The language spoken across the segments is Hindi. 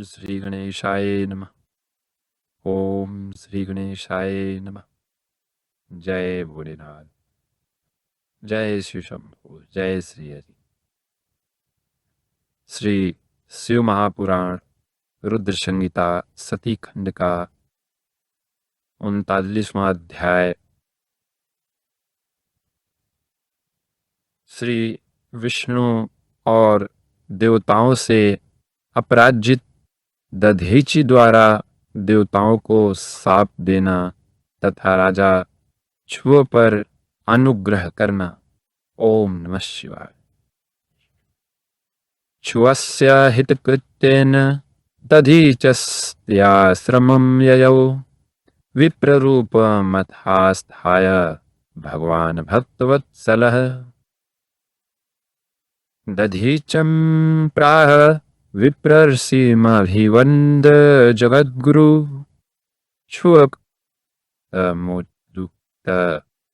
श्री गणेशाय नमः। ओम श्री गणेशाय नमः। जय भोलेनाथ। जय श्री शंभु। जय श्री हरि। श्री शिव महापुराण रुद्र संहिता सती खंड का 39वां अध्याय। श्री विष्णु और देवताओं से अपराजित दधीचि द्वारा देवताओं को शाप देना तथा राजा छुओ पर अनुग्रह करना। ओम नमः शिवाय। छुअस्य हितकृत्येन दधीचस्याश्रमं ययौ विप्ररूपमथास्थाय भगवान् भक्तवत्सलः। दधीचं प्राह विप्रर्षिमभिवन्द जगद्गुरु छुअमुद्युक्त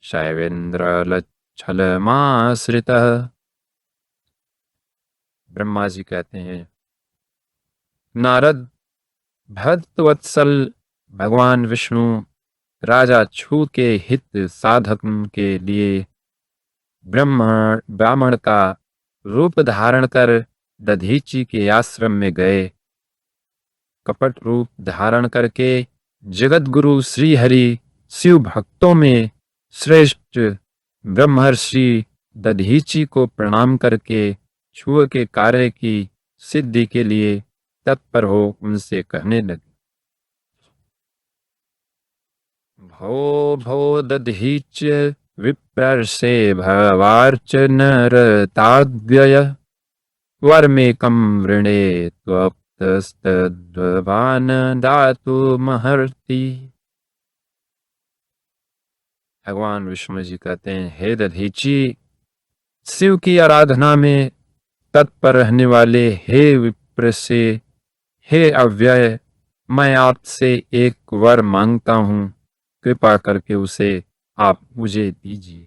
शैवेन्द्रलच्छलमाश्रितः। ब्रह्मा जी कहते हैं, नारद भक्तवत्सल भगवान विष्णु राजा छू के हित साधन के लिए ब्राह्मण का रूप धारण कर दधीचि के आश्रम में गए। कपट रूप धारण करके जगतगुरु श्री हरि शिव भक्तों में श्रेष्ठ ब्रह्मर्षि दधीचि को प्रणाम करके छुओ के कार्य की सिद्धि के लिए तत्पर हो उनसे कहने लगे, भो भो दधीच विप्रर्षे भवार्च नरताद्यय वर्मेकं वृणे त्वप्तस्तद्भवान् दातुमर्हति। भगवान विष्णु जी कहते हैं, हे दधीचि, शिव की आराधना में तत्पर रहने वाले हे विप्र से, हे अव्यय, मैं आपसे एक वर मांगता हूं, कृपा करके उसे आप मुझे दीजिए।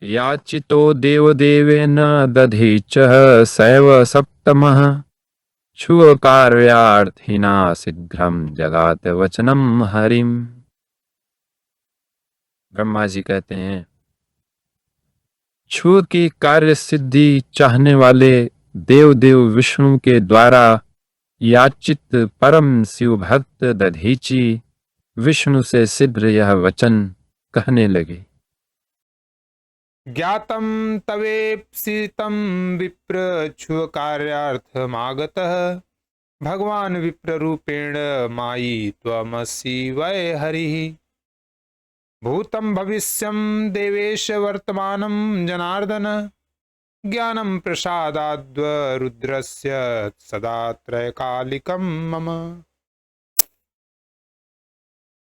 याचितो देवदेवेन दधीचः सैव सप्तमः छुओ कार्यार्थिना शीघ्रं जगात वचनम हरिम। ब्रह्मा जी कहते हैं, छुओ की कार्य सिद्धि चाहने वाले देवदेव विष्णु के द्वारा याचित परम शिव भक्त दधीचि विष्णु से शीघ्र यह वचन कहने लगे, ज्ञातं तवेप्सितं विप्र छुअ कार्यार्थमागतः भगवान विप्ररूपेण मायी त्वमसि वै हरिः। भूतं भविष्यं देवेश वर्तमानं जनार्दन ज्ञानं प्रसादाद्व रुद्रस्य सदा त्रयकालिकं मम।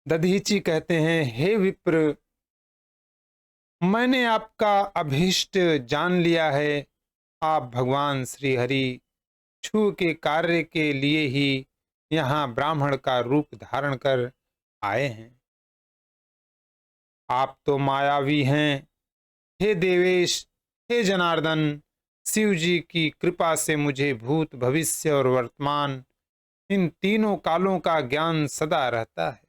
दधीचि कहते हैं, हे विप्र, मैंने आपका अभीष्ट जान लिया है। आप भगवान श्री हरि छू के कार्य के लिए ही यहाँ ब्राह्मण का रूप धारण कर आए हैं। आप तो मायावी हैं। हे देवेश, हे जनार्दन, शिव जी की कृपा से मुझे भूत भविष्य और वर्तमान इन तीनों कालों का ज्ञान सदा रहता है।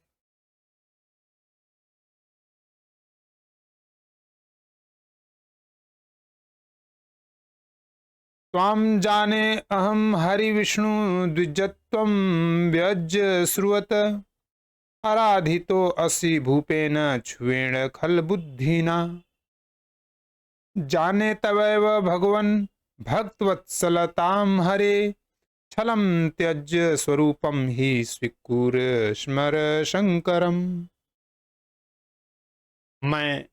त्वां जाने अहम हरि विष्णु द्विजत्वं व्यज्य श्रुवत आराधितो असि भूपेन छुवेण खल बुद्धिना। जाने तवैव भगवन् भक्तवत्सलतां हरे छलं त्यज्य स्वरूपम ही स्वीकुर स्मर शंकरम। मैं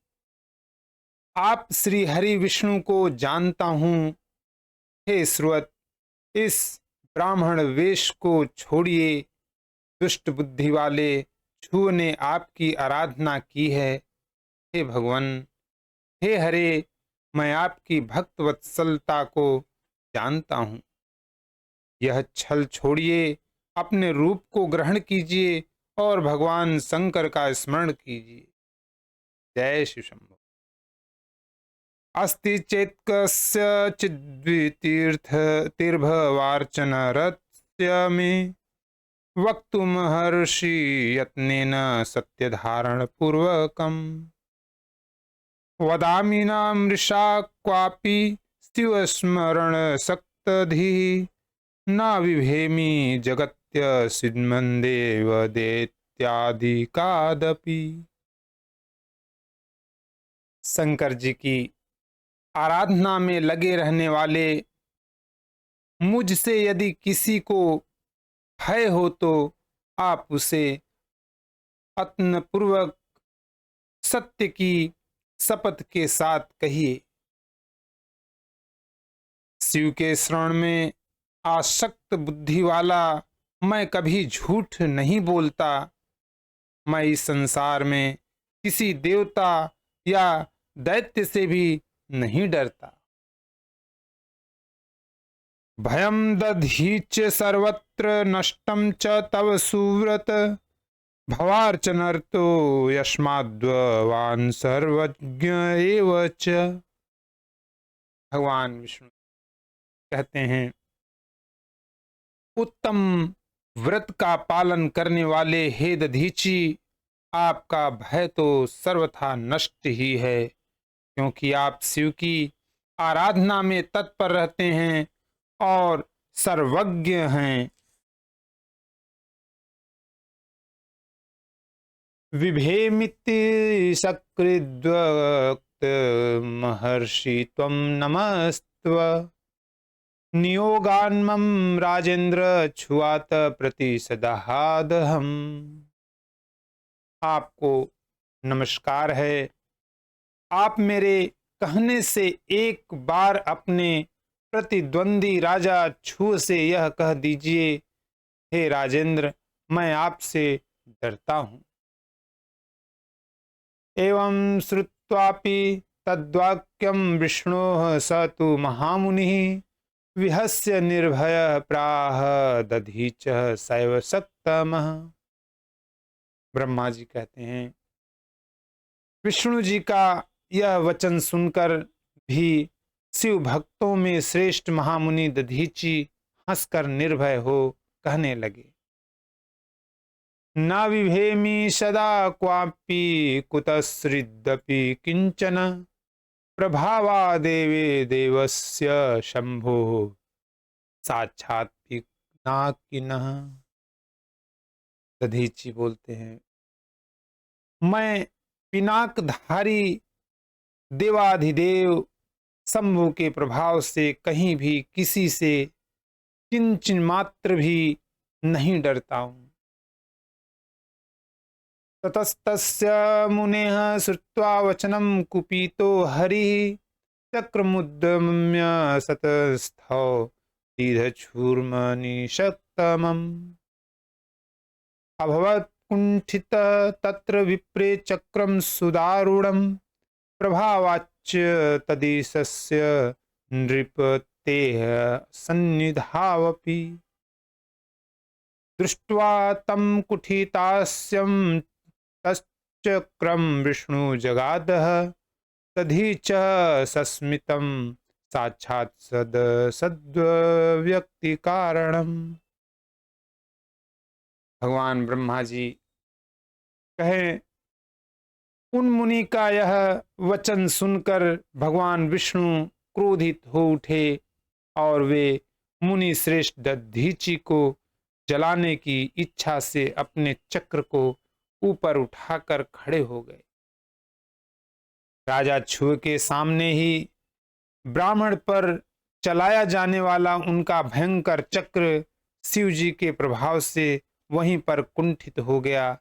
आप श्री हरि विष्णु को जानता हूँ। हे श्रुवत, इस ब्राह्मण वेश को छोड़िए। दुष्ट बुद्धि वाले छू ने आपकी आराधना की है। हे भगवान, हे हरे, मैं आपकी भक्त वत्सलता को जानता हूँ। यह छल छोड़िए, अपने रूप को ग्रहण कीजिए और भगवान शंकर का स्मरण कीजिए। जय श्री शंभु। अस्ति चेत् कस्यचिद्वितीर्थतीर्भवार्चनरत्य मे वक्तुमहर्षि यत्नेन सत्यधारणपूर्वकम् वदामि न मृषा क्वापि शिवस्मरणसक्तधिः न बिभेमि जगत्यसिन्मन्देव देत्यादिकादपि। शंकर जी की आराधना में लगे रहने वाले मुझसे यदि किसी को भय हो तो आप उसे यत्नपूर्वक सत्य की शपथ के साथ कहिए। शिव के शरण में आसक्त बुद्धि वाला मैं कभी झूठ नहीं बोलता। मैं इस संसार में किसी देवता या दैत्य से भी नहीं डरता। भयं दधीच सर्वत्र नष्टं च तव सुव्रत भवार्चनर्तो यस्माद्वान् सर्वज्ञ एव च। भगवान विष्णु कहते हैं, उत्तम व्रत का पालन करने वाले हे दधीची, आपका भय तो सर्वथा नष्ट ही है, क्योंकि आप शिव की आराधना में तत्पर रहते हैं और सर्वज्ञ हैं। विभेमिति सकृद्वक्त महर्षि त्वं नमस्त्व नियोगान्मं राजेंद्र छुआत प्रतिसदादहम्। आपको नमस्कार है। आप मेरे कहने से एक बार अपने प्रतिद्वंदी राजा छू से यह कह दीजिए, हे राजेंद्र, मैं आपसे डरता हूं। एवं श्रुत्वापि तद्वाक्यं विष्णोः स तु महामुनिः विहस्य निर्भय प्राह दधीचः सैव सक्तमः। ब्रह्मा जी कहते हैं, विष्णु जी का यह वचन सुनकर भी शिव भक्तों में श्रेष्ठ महामुनि दधीची हंसकर निर्भय हो कहने लगे, न विभेमि सदा क्वापि कुतश्चिदपि किंचन प्रभावा देवे देवस्य शंभो साक्षात् पिनाकिनः। दधीची बोलते हैं, मैं पिनाकधारी देवाधिदेव शंभु के प्रभाव से कहीं भी किसी से किंचन मात्र भी नहीं डरता हूं। ततस्तस्य मुनेः श्रुत्वा वचनं कुपितो हरिः चक्रमुद्यम्य सतस्थौ दीर्घचूर्मनिषत्तमम्। अभवत् कुण्ठित तत्र विप्रे चक्रं सुदारुणं प्रभावाच्च तदीशस्य नृपतेः सन्निधावपि। दृष्ट्वा तं कुठितास्यं तच्चक्रं विष्णु जगादः तदीचः सस्मितं साक्षात् सद्व्यक्ति कारणम्। भगवान ब्रह्मा जी कहे, उन मुनि का यह वचन सुनकर भगवान विष्णु क्रोधित हो उठे और वे मुनि श्रेष्ठ दधीची को जलाने की इच्छा से अपने चक्र को ऊपर उठाकर खड़े हो गए। राजा छुए के सामने ही ब्राह्मण पर चलाया जाने वाला उनका भयंकर चक्र शिव जी के प्रभाव से वहीं पर कुंठित हो गया।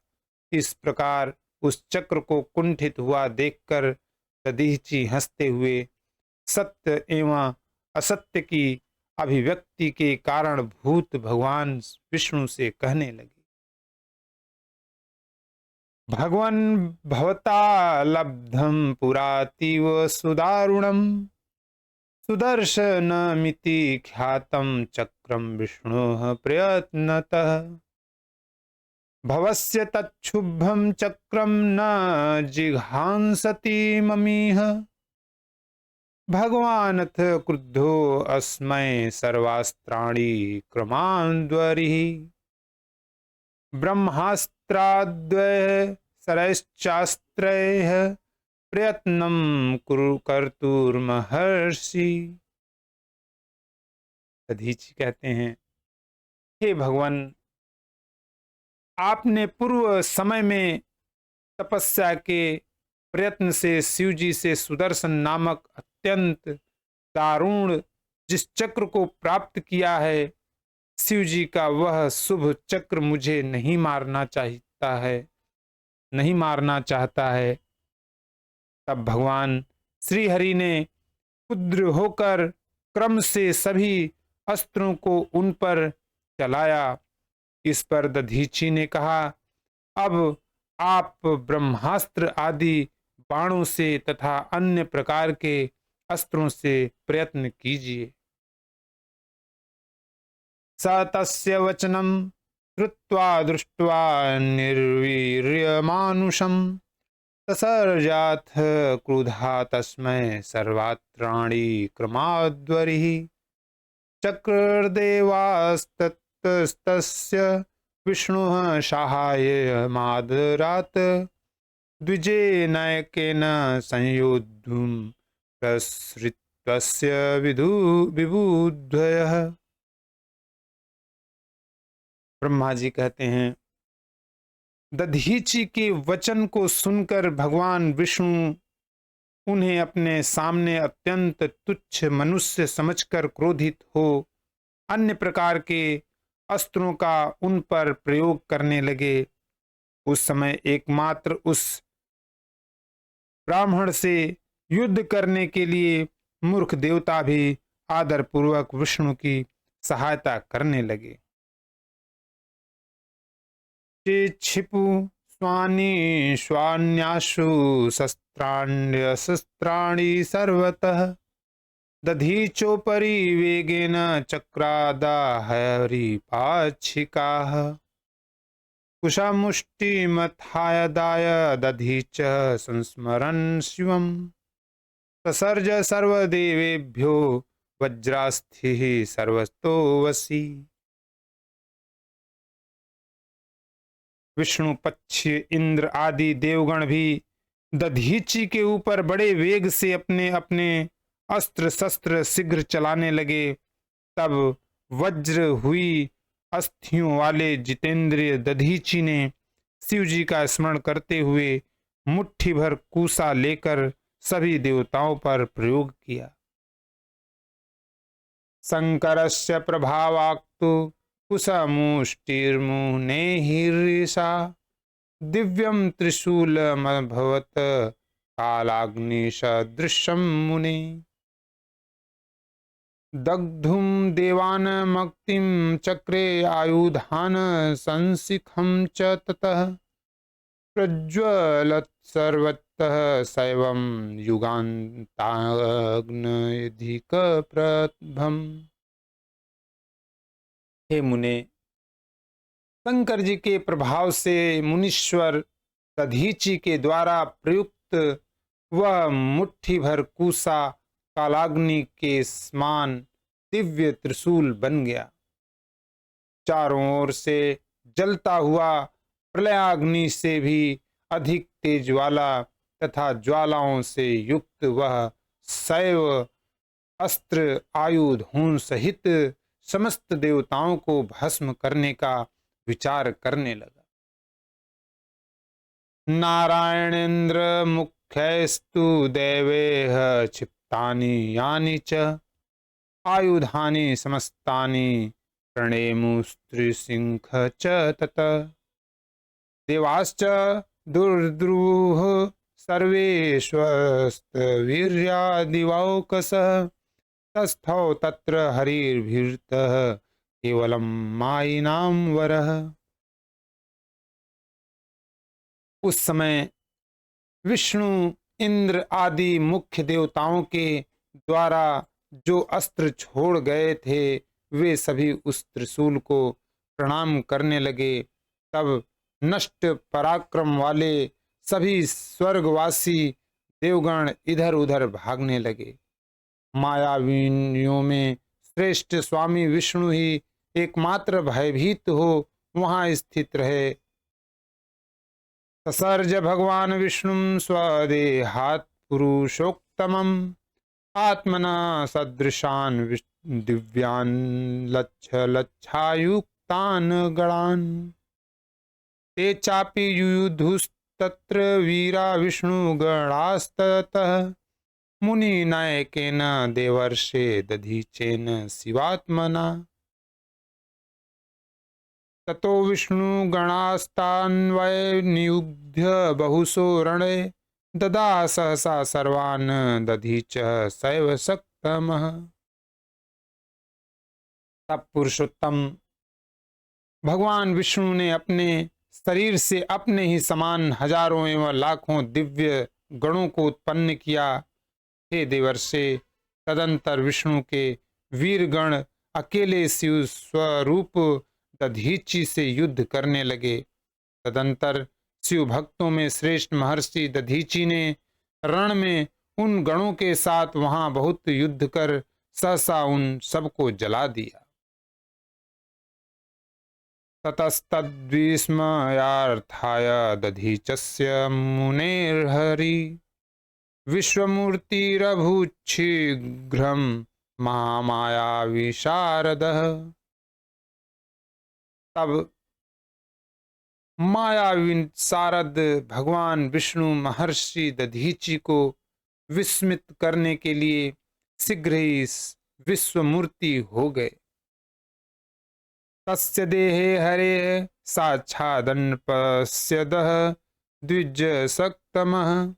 इस प्रकार उस चक्र को कुंठित हुआ देखकर दधीची हंसते हुए सत्य एवं असत्य की अभिव्यक्ति के कारण भूत भगवान विष्णु से कहने लगे, भगवन् भवता लब्धं पुरातीव सुदारुणं सुदर्शनमिति ख्यातं चक्रं विष्णोः प्रयत्नतः भवस्य तच्छुभं चक्रं न जिघांसति ममीह भगवानथ क्रुद्धो अस्मै सर्वास्त्राणि क्रमान्वरिः ब्रह्मास्त्राद्वय सरश्चास्त्रैः प्रयत्नं कुरु कर्तुर्महर्षि। दधीचि कहते हैं, हे भगवान, आपने पूर्व समय में तपस्या के प्रयत्न से शिव जी से सुदर्शन नामक अत्यंत दारुण जिस चक्र को प्राप्त किया है, शिव जी का वह शुभ चक्र मुझे नहीं मारना चाहता है। तब भगवान श्री हरि ने उग्र होकर क्रम से सभी अस्त्रों को उन पर चलाया। इस पर दधीचि ने कहा, अब आप ब्रह्मास्त्र आदि बाणों से तथा अन्य प्रकार के अस्त्रों से प्रयत्न कीजिए। स तस्य वचनं श्रुत्वा दृष्ट्वा निर्वीर्यमानुषं ससर्जाथ क्रुधा तस्मै सर्वास्त्राणि क्रमाद्वरिः चक्रदेवास्तस्य विष्णुः साहाय्यमादरात् द्विजेनैकेन संयोद्धुं प्रसृतस्य विबुद्धयः। ब्रह्मा जी कहते हैं, दधीचि के वचन को सुनकर भगवान विष्णु उन्हें अपने सामने अत्यंत तुच्छ मनुष्य समझकर क्रोधित हो अन्य प्रकार के अस्त्रों का उन पर प्रयोग करने लगे। उस समय एकमात्र उस ब्राह्मण से युद्ध करने के लिए मूर्ख देवता भी आदरपूर्वक विष्णु की सहायता करने लगे। क्षिपु स्वानि स्वान्याशु शस्त्राण्यस्त्राणि सर्वतः दधीचोपरि वेगेन चक्रादाहरिपाच्छिकाः कुशामुष्टिमथायदाय दधीच संस्मरन् शिवम् ससर्ज सर्वदेवेभ्यो वज्रास्थिः सर्वतो वशी। विष्णु पक्ष इंद्र आदि देवगण भी दधीचि के ऊपर बड़े वेग से अपने अपने अस्त्र शस्त्र शीघ्र चलाने लगे। तब वज्र हुई अस्थियों वाले जितेंद्रिय दधीचि ने शिव जी का स्मरण करते हुए मुट्ठी भर कूसा लेकर सभी देवताओं पर प्रयोग किया। शंकरस्य प्रभावाक्तु कुशमुष्टिर्मुने हीर्षा दिव्यं त्रिशूलमभवत् कालाग्निसदृशं मुने दग्धुं देवान् मक्तिं चक्रे आयुधान् संशिखं च ततः प्रज्वलत् सर्वतः शैवं युगान्ताग्नयधिकप्रभम्। हे मुने, शंकर जी के प्रभाव से मुनीश्वर दधीचि के द्वारा प्रयुक्त वह मुट्ठी भर कूसा कालाग्नि के समान दिव्य त्रिशूल बन गया। चारों ओर से जलता हुआ प्रलयाग्नि से भी अधिक तेज वाला तथा ज्वालाओं से युक्त वह शैव अस्त्र आयुधों सहित समस्त देवताओं को भस्म करने का विचार करने लगा। नारायणेन्द्र मुख्यस्तु देवेह क्षिप्तानि यानि च आयुधानि समस्तानि प्रणेमुस्त्रिसिंह च तत देवाश्च दुर्द्रुः सर्वेष्वस्तवीर्यादिवौकसः तस्थौ तत्र हरिर्भीतः केवलं मायिनां वरः। उस समय विष्णु इंद्र आदि मुख्य देवताओं के द्वारा जो अस्त्र छोड़ गए थे वे सभी उस त्रिशूल को प्रणाम करने लगे। तब नष्ट पराक्रम वाले सभी स्वर्गवासी देवगण इधर उधर भागने लगे। मायावियों में श्रेष्ठ स्वामी विष्णु ही एकमात्र भयभीत हो वहां स्थित रहे। ससर्ज भगवान विष्णु स्वदेहात् पुरुषोत्तमम् आत्मना सदृशान दिव्यान लच्छायुक्तान गणान ते चापि युयुधुस्तत्र वीरा विष्णु गणास्ततः मुनिनायकेन देवर्षे दधीचेन शिवात्मना ततो विष्णु गणास्तान्वय नियुध्य बहुसो रणे ददा सहसा सर्वान् दधीच सैव सक्तमः। तब पुरुषोत्तम भगवान विष्णु ने अपने शरीर से अपने ही समान हजारों एवं लाखों दिव्य गणों को उत्पन्न किया। हे देवर्षे, तदंतर विष्णु के वीरगण अकेले शिव स्वरूप दधीची से युद्ध करने लगे। तदंतर शिव भक्तों में श्रेष्ठ महर्षि दधीची ने रण में उन गणों के साथ वहां बहुत युद्ध कर सहसा उन सबको जला दिया। ततस्तद्विस्मयार्थाय दधीचस्य मुनेर्हरि विश्वमूर्तिरभूच्छीघ्रं महामाया विशारदः। तब माया विशारद भगवान विष्णु महर्षि दधीची को विस्मित करने के लिए शीघ्र ही विश्वमूर्ति हो गए। तस्य देहे हरे साक्षादन्पश्यदः द्विज सक्तमः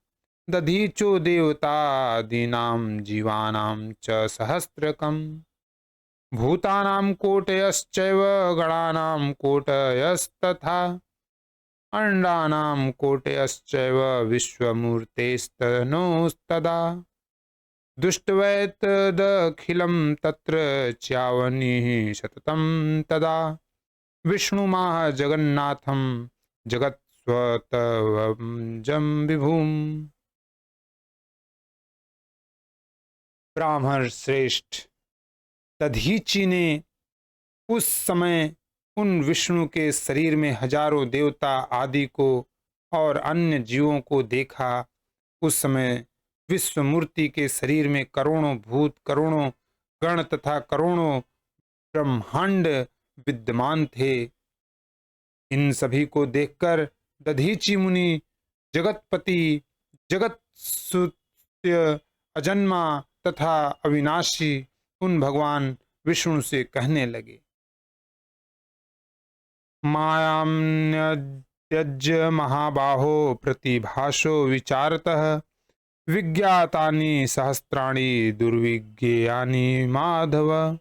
दधीचो देवतादीनां जीवानां च सहस्रकम् भूतानां कोटयश्चैव गणानां कोटयस्तथा अंडानां कोटयश्चैव विश्वमूर्तेस्तनोस्तदा दुष्टवैतदखिलं तत्र च्यावनिः सततं तदा विष्णुमाह जगन्नाथं जगत्स्वतवजं विभुम्। ब्राह्मण श्रेष्ठ दधीची ने उस समय उन विष्णु के शरीर में हजारों देवता आदि को और अन्य जीवों को देखा। उस समय विश्वमूर्ति के शरीर में करोड़ों भूत, करोड़ों गण तथा करोड़ों ब्रह्मांड विद्यमान थे। इन सभी को देखकर दधीची मुनि जगतपति, जगत सुत्य, अजन्मा तथा अविनाशी उन भगवान विष्णु से कहने लगे, मायाम्यत्यज्य महाबाहो प्रतिभासो विचारतः विज्ञातानि सहस्राणि दुर्विज्ञेयानि माधव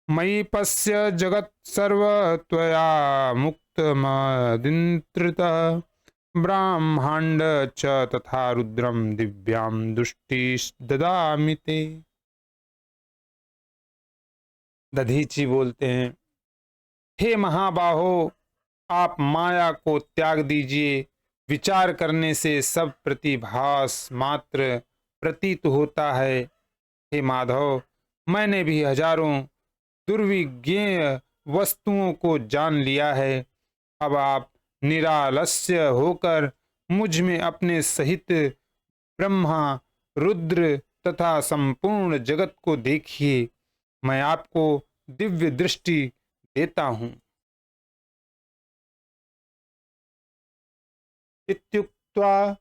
मयि पश्य जगत् सर्व त्वया मुक्तमदिन्त्रितः ब्रह्मांड च तथा रुद्रम दिव्यां दुष्टिश ददामि ते। दधीची बोलते हैं, हे महाबाहो, आप माया को त्याग दीजिए। विचार करने से सब प्रतिभास मात्र प्रतीत होता है। हे माधव, मैंने भी हजारों दुर्विज्ञेय वस्तुओं को जान लिया है। अब आप निरालस्य होकर मुझ में अपने सहित ब्रह्मा, रुद्र तथा संपूर्ण जगत को देखिए। मैं आपको दिव्य दृष्टि देता हूं। इत्युक्त्वा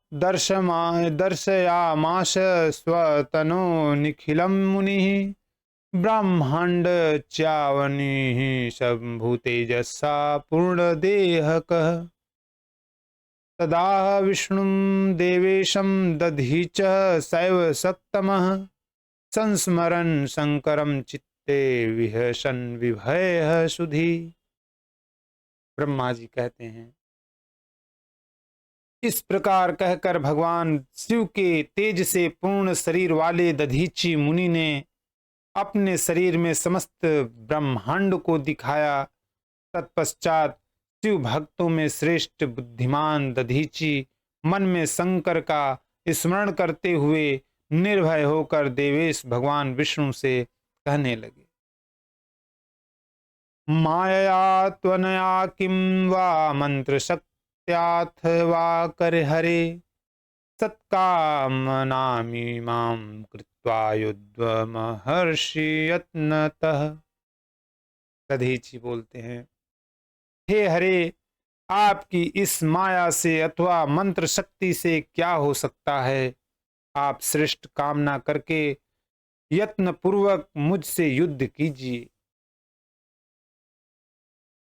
दर्शयामास स्वतनो निखिलं मुनिः ब्रह्मांड च्यावनिः सम्भूतेजसा पूर्णदेहकः तदा विष्णुं देवेशं दधीचः सैव सक्तमः संस्मरन् शंकरं चित्ते विहसन विभयः सुधी। ब्रह्मा जी कहते हैं, इस प्रकार कहकर भगवान शिव के तेज से पूर्ण शरीर वाले दधीची मुनि ने अपने शरीर में समस्त ब्रह्मांड को दिखाया। तत्पश्चात शिव भक्तों में श्रेष्ठ बुद्धिमान दधीची मन में शंकर का स्मरण करते हुए निर्भय होकर देवेश भगवान विष्णु से कहने लगे, मायया त्वनया किं वा मंत्र शक्त्याथ वा कर हरे सत्कामनामिमां कृत्वा युद्धमहर्षि यत्नतः। दधीचि बोलते हैं, हे हरे, आपकी इस माया से अथवा मंत्र शक्ति से क्या हो सकता है। आप श्रेष्ठ कामना करके यत्न पूर्वक मुझसे युद्ध कीजिए।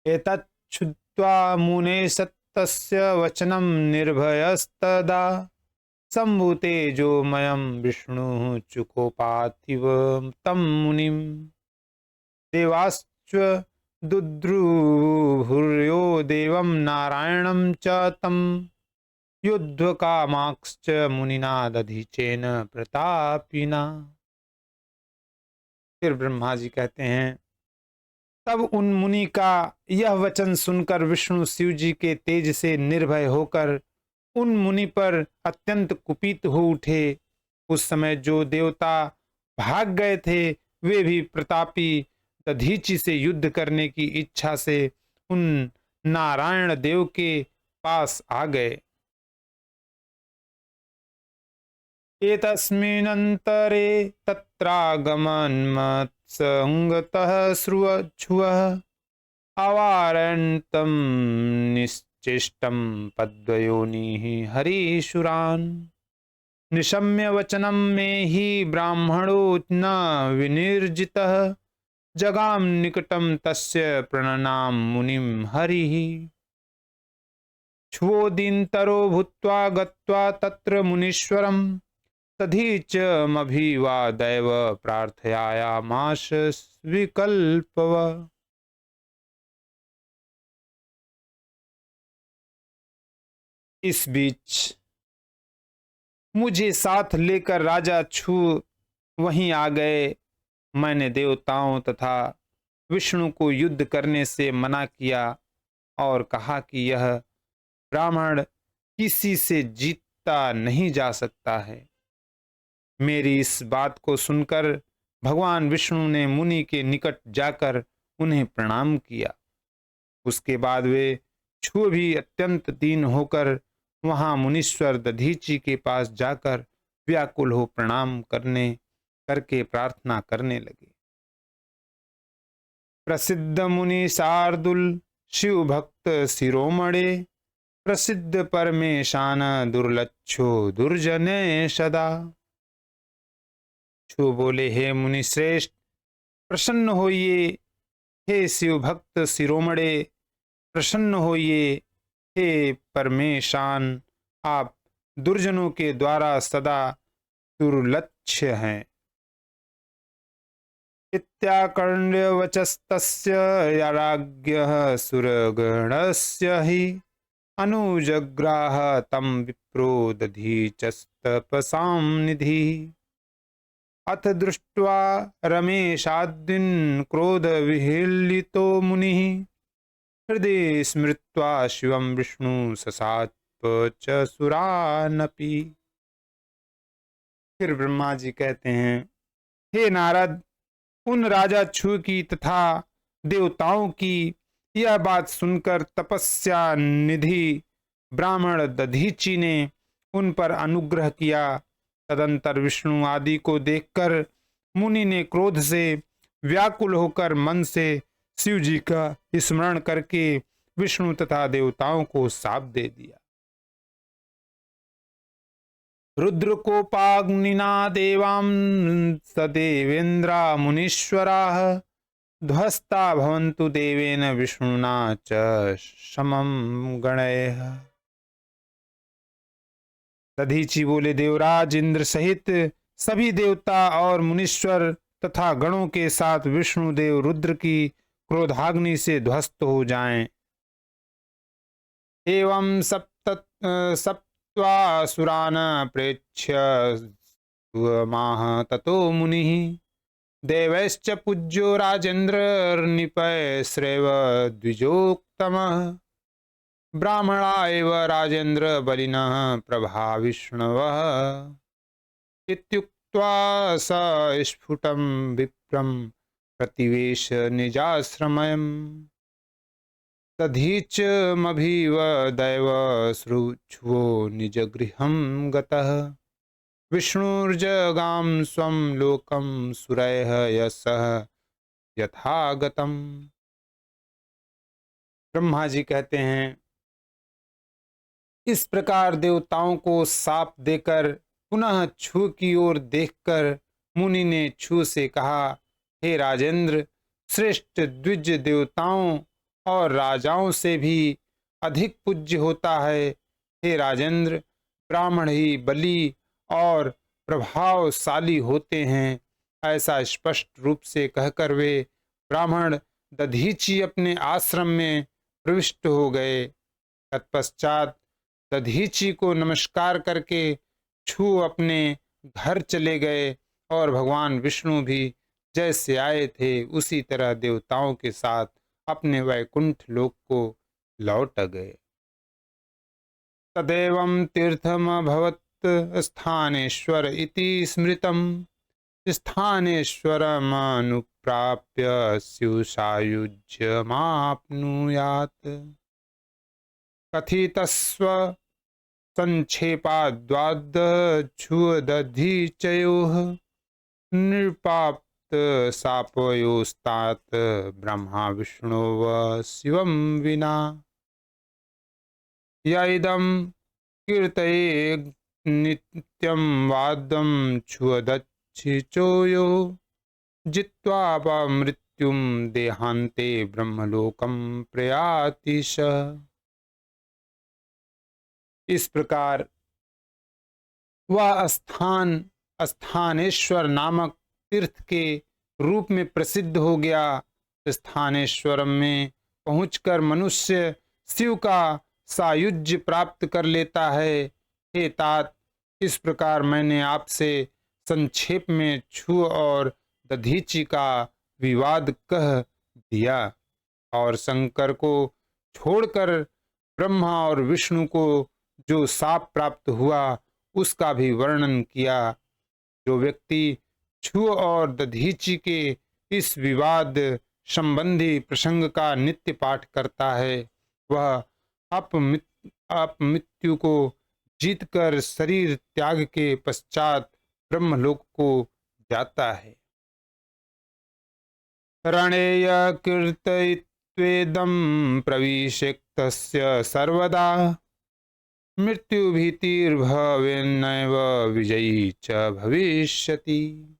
एतच्छ्रुत्वा मुने सत्तस्य वचनं निर्भयस्तदा सम्भूतेजोमयं विष्णुः चुकोपाथिव तं मुनिम्। देवाश्च दुद्रुभुर्यो देवं नारायणं च तं युद्धकामाक्श्च मुनिना दधीचेन प्रतापिना। फिर ब्रह्मा जी कहते हैं, तब उन मुनि का यह वचन सुनकर विष्णु शिव जी के तेज से निर्भय होकर उन मुनि पर अत्यंत कुपित हो उठे। उस समय जो देवता भाग गए थे वे भी प्रतापी दधीचि से युद्ध करने की इच्छा से उन नारायण देव के पास आ गए। एतस्मिन्नन्तरे तत्रागमन्मत्सङ्गतः श्रुवच्छुवः अवारयन्तं निश्चेष्टं पद्मयोनिः हरीशुरान्। निशम्य वचनं मे हि ब्राह्मणो न विनिर्जितः जगाम निकटं तस्य प्रणनाम मुनिं हरिः। क्षुवोदीन्तरो भूत्वा गत्वा तत्र मुनीश्वरं तदीचमभिवादैव प्रार्थयामास विकल्पव। इस बीच मुझे साथ लेकर राजा छू वहीं आ गए। मैंने देवताओं तथा विष्णु को युद्ध करने से मना किया और कहा कि यह ब्राह्मण किसी से जीतता नहीं जा सकता है। मेरी इस बात को सुनकर भगवान विष्णु ने मुनि के निकट जाकर उन्हें प्रणाम किया। उसके बाद वे छू भी अत्यंत दीन होकर वहां मुनीश्वर दधीचि के पास जाकर व्याकुल हो प्रणाम करके प्रार्थना करने लगे। प्रसिद्ध मुनि शार्दुल शिव भक्त शिरोमणे प्रसिद्ध परमेशान दुर्लक्षो दुर्जने सदा। छू बोले, हे मुनि श्रेष्ठ, प्रसन्न होइए। हे शिव भक्त शिरोमणे, प्रसन्न होइए। हे परमेशान, आप दुर्जनों के द्वारा सदा दुर्लक्ष्य हैं। इत्याकर्ण्य वचस्तस्य याज्ञः सुरगणस्य हि अनुजग्राह तं विप्रो दधीचस्तपसां निधि। अथ दृष्ट्वा रमेशाद्यन् क्रोध विहिलितो मुनिः हृदय स्मृत्वा शिवं विष्णु ससात्प च सुरानपि। फिर ब्रह्मा जी कहते हैं, हे नारद, उन राजा छू की तथा देवताओं की यह बात सुनकर तपस्या निधि ब्राह्मण दधीचि ने उन पर अनुग्रह किया। तदंतर विष्णु आदि को देखकर मुनि ने क्रोध से व्याकुल होकर मन से शिव जी का स्मरण करके विष्णु तथा देवताओं को शाप दे दिया। रुद्रकोपाग्निना देवां सदेवेन्द्रा मुनीश्वराः ध्वस्ता भवन्तु देवेन विष्णुना च समं गणैः। दधीचि बोले, देवराज इंद्र सहित सभी देवता और मुनीश्वर तथा गणों के साथ विष्णुदेव रुद्र की क्रोधाग्नि से ध्वस्त हो जाएं। एवं सप्त्वासुरान् प्रेक्ष्य माह ततो मुनिः देवैश्च पूज्यो राजेन्द्र निपय श्रेव द्विजोक्तमः ब्राह्मणा एव राजेन्द्र बलिनः प्रभा विष्णवः। इत्युक्त्वा श्रुत्वा स स्फुटं विप्रं प्रतिवेश निजाश्रमम् दधीचमभिवदैव श्रुच्छ्वो निजगृहं गतः विष्णुर्जगाम स्वं लोकं सुरैः यशः यथागतम्। ब्रह्मा जी कहते हैं, इस प्रकार देवताओं को साप देकर पुनः छू की ओर देखकर मुनि ने छू से कहा, हे राजेंद्र, श्रेष्ठ द्विज देवताओं और राजाओं से भी अधिक पूज्य होता है। हे राजेंद्र, ब्राह्मण ही बली और प्रभावशाली होते हैं। ऐसा स्पष्ट रूप से कहकर वे ब्राह्मण दधीची अपने आश्रम में प्रविष्ट हो गए। तत्पश्चात दधीची को नमस्कार करके छू अपने घर चले गए और भगवान विष्णु भी जैसे आए थे उसी तरह देवताओं के साथ अपने वैकुंठ लोक को लौट गए। तदेवं तीर्थमभवत् स्थानेश्वर इति स्मृतम् स्थानेश्वरमनुप्राप्य स्युषायुज्यमाप्नुयात् कथितस्व संक्षेपाद्वादच्छुदधीचयोः नृपाप्त शापयोस्तात् ब्रह्मा विष्णुव शिवं विना य इदं कीर्तये नित्यं वादं क्षुदच्छिचोयो जित्वा मृत्युं देहान्ते ब्रह्मलोकं प्रयाति स। इस प्रकार वह स्थान स्थानेश्वर नामक तीर्थ के रूप में प्रसिद्ध हो गया। स्थानेश्वरम में पहुंचकर मनुष्य शिव का सायुज्य प्राप्त कर लेता है। हे तात, इस प्रकार मैंने आपसे संक्षेप में छू और दधीची का विवाद कह दिया और शंकर को छोड़कर ब्रह्मा और विष्णु को जो शाप प्राप्त हुआ उसका भी वर्णन किया। जो व्यक्ति छू और दधीची के इस विवाद संबंधी प्रसंग का नित्य पाठ करता है वह अपमृत्यु को जीतकर शरीर त्याग के पश्चात ब्रह्मलोक को जाता है। रणेय कीर्तयित्वेदं प्रविशक्तस्य सर्वदा मृत्यु भीतिर्भवेन्नैव विजयी च भविष्यति।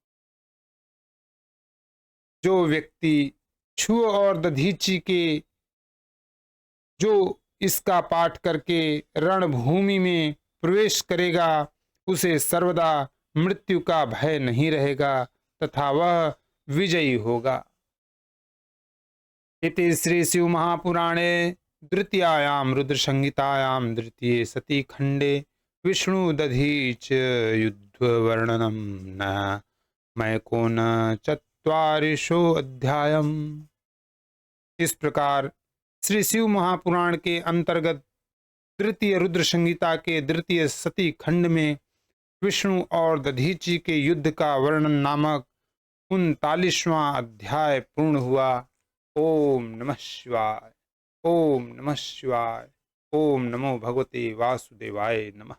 जो व्यक्ति छू और दधीची के जो इसका पाठ करके रणभूमि में प्रवेश करेगा उसे सर्वदा मृत्यु का भय नहीं रहेगा तथा वह विजयी होगा। इति श्री शिव महापुराणे द्वितीयायां रुद्र संहितायां द्वितीये सती खंडे विष्णु दधीच युद्ध वर्णनम न मैकोन चत्वारिशो अध्यायम। इस प्रकार श्री शिव महापुराण के अंतर्गत तृतीय रुद्र संहिता के द्वितीय सती खंड में विष्णु और दधीची के युद्ध का वर्णन नामक 39वां अध्याय पूर्ण हुआ। ओम नमः शिवाय। ओम नमः शिवाय। ओम नमो भगवते वासुदेवाय नमः।